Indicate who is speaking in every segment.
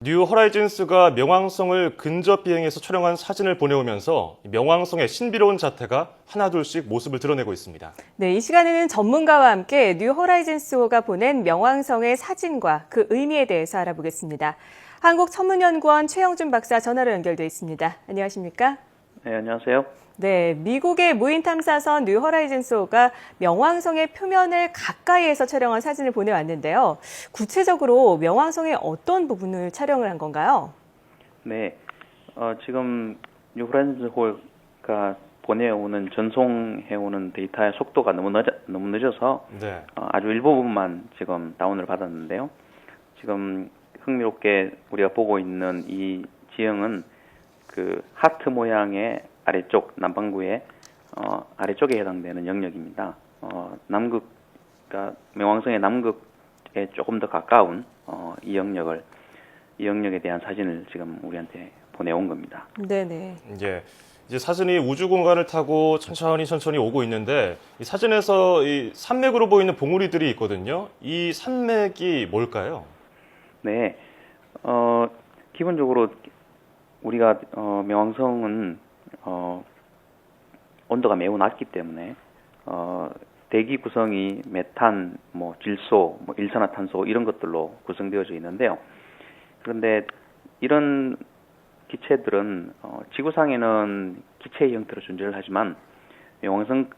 Speaker 1: 뉴 호라이즌스가 명왕성을 근접 비행해서 촬영한 사진을 보내오면서 명왕성의 신비로운 자태가 하나둘씩 모습을 드러내고 있습니다.
Speaker 2: 네, 이 시간에는 전문가와 함께 뉴 호라이즌스호가 보낸 명왕성의 사진과 그 의미에 대해서 알아보겠습니다. 한국천문연구원 최영준 박사 전화로 연결돼 있습니다. 안녕하십니까?
Speaker 3: 네, 안녕하세요.
Speaker 2: 네, 미국의 무인 탐사선 뉴 호라이즌스호가 명왕성의 표면을 가까이에서 촬영한 사진을 보내왔는데요. 구체적으로 명왕성의 어떤 부분을 촬영을 한 건가요?
Speaker 3: 네, 지금 뉴 호라이즌스호가 보내오는 전송해오는 데이터의 속도가 너무 늦어서
Speaker 1: 네.
Speaker 3: 아주 일부분만 지금 다운을 받았는데요. 지금 흥미롭게 우리가 보고 있는 이 지형은 그 하트 모양의 아래쪽 남반구의 아래쪽에 해당되는 영역입니다. 그러니까 명왕성의 남극에 조금 더 가까운 이 영역에 대한 사진을 지금 우리한테 보내온 겁니다.
Speaker 2: 네네.
Speaker 1: 이제 사진이 우주 공간을 타고 천천히 오고 있는데 이 사진에서 이 산맥으로 보이는 봉우리들이 있거든요. 이 산맥이 뭘까요?
Speaker 3: 네, 기본적으로 우리가 명왕성은 온도가 매우 낮기 때문에 대기 구성이 메탄, 질소, 일산화탄소 이런 것들로 구성되어져 있는데요. 그런데 이런 기체들은 지구상에는 기체의 형태로 존재를 하지만 명왕성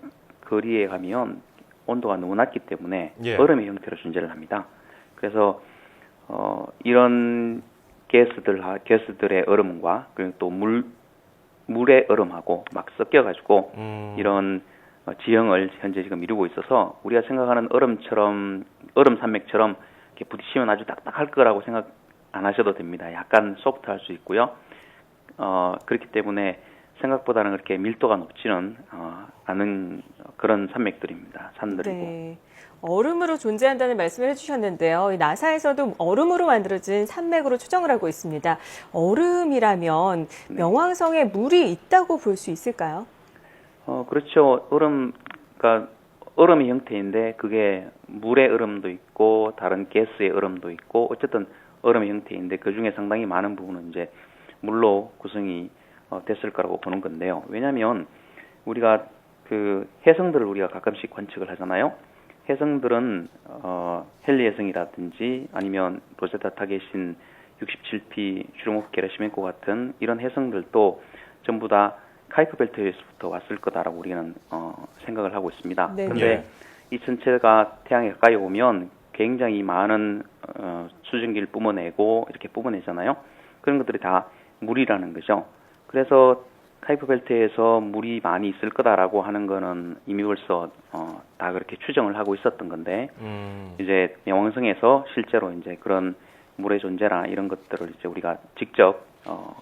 Speaker 3: 거리에 가면 온도가 너무 낮기 때문에 얼음의 형태로 존재를 합니다. 그래서 이런 게스들의 얼음과 그리고 또 물의 얼음하고 막 섞여가지고 이런 지형을 현재 지금 이루고 있어서 우리가 생각하는 얼음 산맥처럼 이렇게 부딪히면 아주 딱딱할 거라고 생각 안 하셔도 됩니다. 약간 소프트할 수 있고요. 그렇기 때문에 생각보다는 그렇게 밀도가 높지는 않은 그런 산맥들입니다. 산들이고.
Speaker 2: 네. 얼음으로 존재한다는 말씀을 해주셨는데요. 나사에서도 얼음으로 만들어진 산맥으로 추정을 하고 있습니다. 얼음이라면
Speaker 3: 네.
Speaker 2: 명왕성에 물이 있다고 볼 수 있을까요?
Speaker 3: 그렇죠. 그러니까 얼음의 형태인데 그게 물의 얼음도 있고 다른 가스의 얼음도 있고 어쨌든 얼음의 형태인데 그 중에 상당히 많은 부분은 이제 물로 구성이 됐을 거라고 보는 건데요. 왜냐하면 우리가 그 해성들을 우리가 가끔씩 관측을 하잖아요. 해성들은 헨리 해성이라든지 아니면 로제타 타겟인 67P 슈르모프 게라시멘코 같은 이런 해성들도 전부 다 카이프 벨트에서부터 왔을 거다라고 우리는 생각을 하고 있습니다.
Speaker 2: 네.
Speaker 3: 그런데 이 전체가 태양에 가까이 오면 굉장히 많은 수증기를 뿜어내고 이렇게 뿜어내잖아요. 그런 것들이 다 물이라는 거죠. 그래서 카이프 벨트에서 물이 많이 있을 거다라고 하는 거는 이미 벌써 다 그렇게 추정을 하고 있었던 건데 이제 명왕성에서 실제로 이제 그런 물의 존재나 이런 것들을 이제 우리가 직접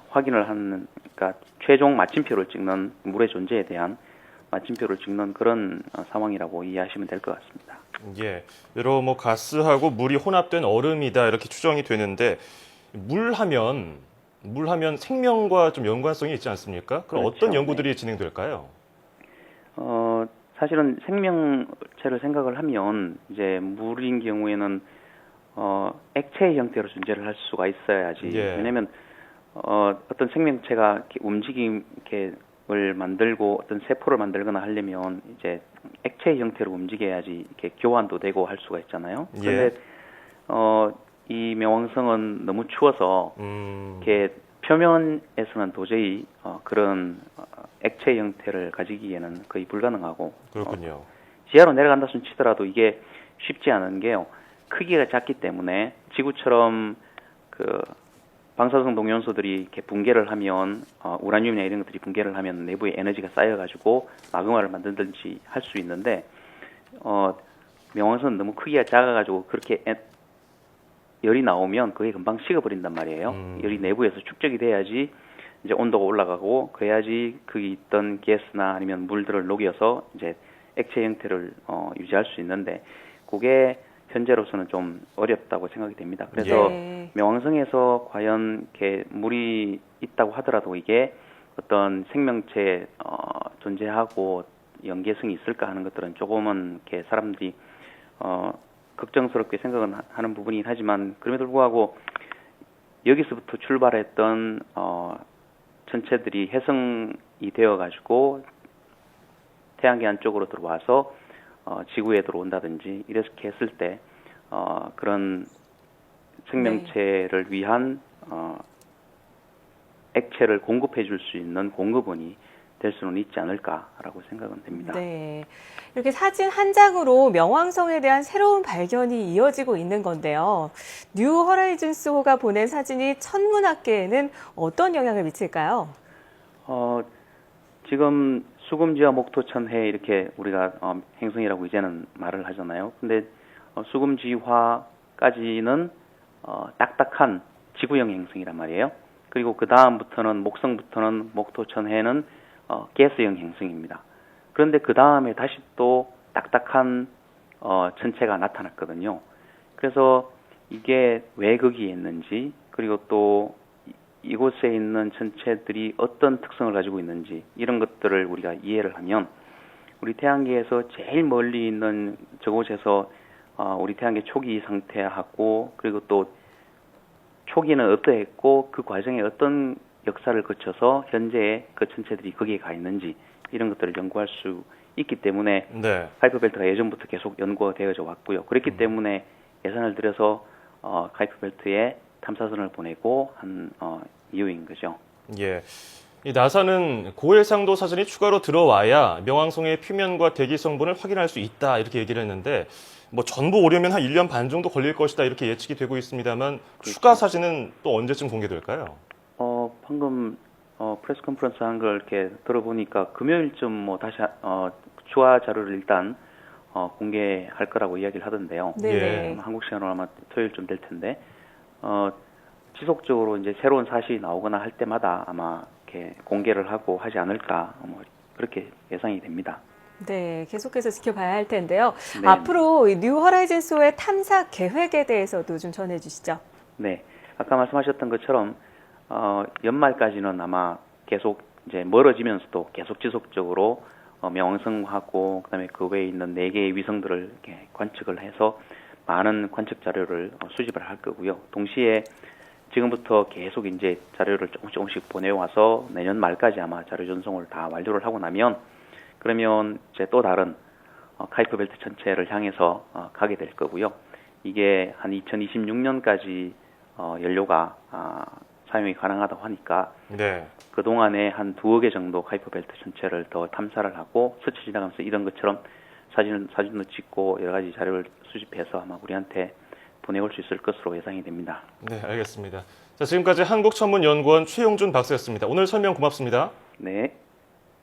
Speaker 3: 확인을 하는, 그러니까 최종 마침표를 찍는 물의 존재에 대한 마침표를 찍는 그런 상황이라고 이해하시면 될 것 같습니다.
Speaker 1: 예, 여러 가스하고 물이 혼합된 얼음이다 이렇게 추정이 되는데 물하면 생명과 좀 연관성이 있지 않습니까? 그럼
Speaker 3: 그렇죠.
Speaker 1: 어떤 연구들이 진행될까요?
Speaker 3: 사실은 생명체를 생각을 하면 이제 물인 경우에는 액체의 형태로 존재를 할 수가 있어야지. 왜냐하면 어떤 생명체가 이렇게 움직임을 만들고 어떤 세포를 만들거나 하려면 이제 액체의 형태로 움직여야지 이렇게 교환도 되고 할 수가 있잖아요. 그런데 이 명왕성은 너무 추워서 이렇게 표면에서는 도저히 그런 액체 형태를 가지기에는 거의 불가능하고.
Speaker 1: 그렇군요.
Speaker 3: 지하로 내려간다 손 치더라도 이게 쉽지 않은 게요. 크기가 작기 때문에 지구처럼 그 방사성 동위원소들이 이렇게 붕괴를 하면 우라늄이나 이런 것들이 붕괴를 하면 내부에 에너지가 쌓여가지고 마그마를 만들든지 할 수 있는데 명왕성은 너무 크기가 작아가지고 그렇게 열이 나오면 그게 금방 식어버린단 말이에요. 열이 내부에서 축적이 돼야지 이제 온도가 올라가고 그래야지 거기 있던 가스나 아니면 물들을 녹여서 이제 액체 형태를 유지할 수 있는데 그게 현재로서는 좀 어렵다고 생각이 됩니다. 그래서 명왕성에서 과연 이렇게 물이 있다고 하더라도 이게 어떤 생명체 존재하고 연계성이 있을까 하는 것들은 조금은 이렇게 사람들이 걱정스럽게 생각은 하는 부분이긴 하지만 그럼에도 불구하고 여기서부터 출발했던 천체들이 해성이 되어가지고 태양계 안쪽으로 들어와서 지구에 들어온다든지 이렇게 했을 때 그런 생명체를 위한 액체를 공급해 줄 수 있는 공급원이 될 수는 있지 않을까라고 생각은 됩니다.
Speaker 2: 네. 이렇게 사진 한 장으로 명왕성에 대한 새로운 발견이 이어지고 있는 건데요. 뉴 허라이즌스호가 보낸 사진이 천문학계에는 어떤 영향을 미칠까요?
Speaker 3: 지금 수금지와 목토천해 이렇게 우리가 행성이라고 이제는 말을 하잖아요. 근데 수금지화까지는 딱딱한 지구형 행성이란 말이에요. 그리고 그 다음부터는 목성부터는 목토천해는 가스형 행성입니다. 그런데 그 다음에 다시 또 딱딱한 천체가 나타났거든요. 그래서 이게 왜 거기에 있는지, 그리고 또 이곳에 있는 천체들이 어떤 특성을 가지고 있는지 이런 것들을 우리가 이해를 하면 우리 태양계에서 제일 멀리 있는 저곳에서 우리 태양계 초기 상태하고, 그리고 또 초기는 어떠했고 그 과정에 어떤 역사를 거쳐서 현재 그 천체들이 거기에 가 있는지 이런 것들을 연구할 수 있기 때문에
Speaker 1: 네.
Speaker 3: 카이퍼 벨트가 예전부터 계속 연구가 되어져 왔고요. 그렇기 때문에 예산을 들여서 카이퍼 벨트에 탐사선을 보내고 한 이유인 거죠.
Speaker 1: 예. 이 나사는 고해상도 사진이 추가로 들어와야 명왕성의 표면과 대기 성분을 확인할 수 있다 이렇게 얘기를 했는데 뭐 전부 오려면 한 1년 반 정도 걸릴 것이다 이렇게 예측이 되고 있습니다만 추가 사진은 또 언제쯤 공개될까요?
Speaker 3: 방금 프레스 컨퍼런스 한 걸 이렇게 들어보니까 금요일쯤 뭐 다시 추가 자료를 일단 공개할 거라고 이야기를 하던데요.
Speaker 2: 네.
Speaker 3: 한국 시간으로 아마 토요일쯤 될 텐데 지속적으로 이제 새로운 사실이 나오거나 할 때마다 아마 이렇게 공개를 하고 하지 않을까 뭐 그렇게 예상이 됩니다.
Speaker 2: 네, 계속해서 지켜봐야 할 텐데요.
Speaker 3: 네.
Speaker 2: 앞으로 이 뉴 허라이즌스호의 탐사 계획에 대해서도 좀 전해주시죠.
Speaker 3: 네, 아까 말씀하셨던 것처럼 연말까지는 아마 계속 이제 멀어지면서도 계속 지속적으로 명왕성하고 그다음에 그 외에 있는 4개의 위성들을 이렇게 관측을 해서 많은 관측 자료를 수집을 할 거고요. 동시에 지금부터 계속 이제 자료를 조금씩 보내와서 내년 말까지 아마 자료 전송을 다 완료를 하고 나면 그러면 이제 또 다른 카이퍼 벨트 천체를 향해서 가게 될 거고요. 이게 한 2026년까지 연료가 사용이 가능하다고 하니까
Speaker 1: 네.
Speaker 3: 그동안에 한 2억 개 정도 카이퍼 벨트 천체를 더 탐사를 하고 스쳐 지나가면서 이런 것처럼 사진도 찍고 여러 가지 자료를 수집해서 아마 우리한테 보내올 수 있을 것으로 예상이 됩니다.
Speaker 1: 네, 알겠습니다. 자, 지금까지 한국천문연구원 최용준 박사였습니다. 오늘 설명 고맙습니다.
Speaker 3: 네.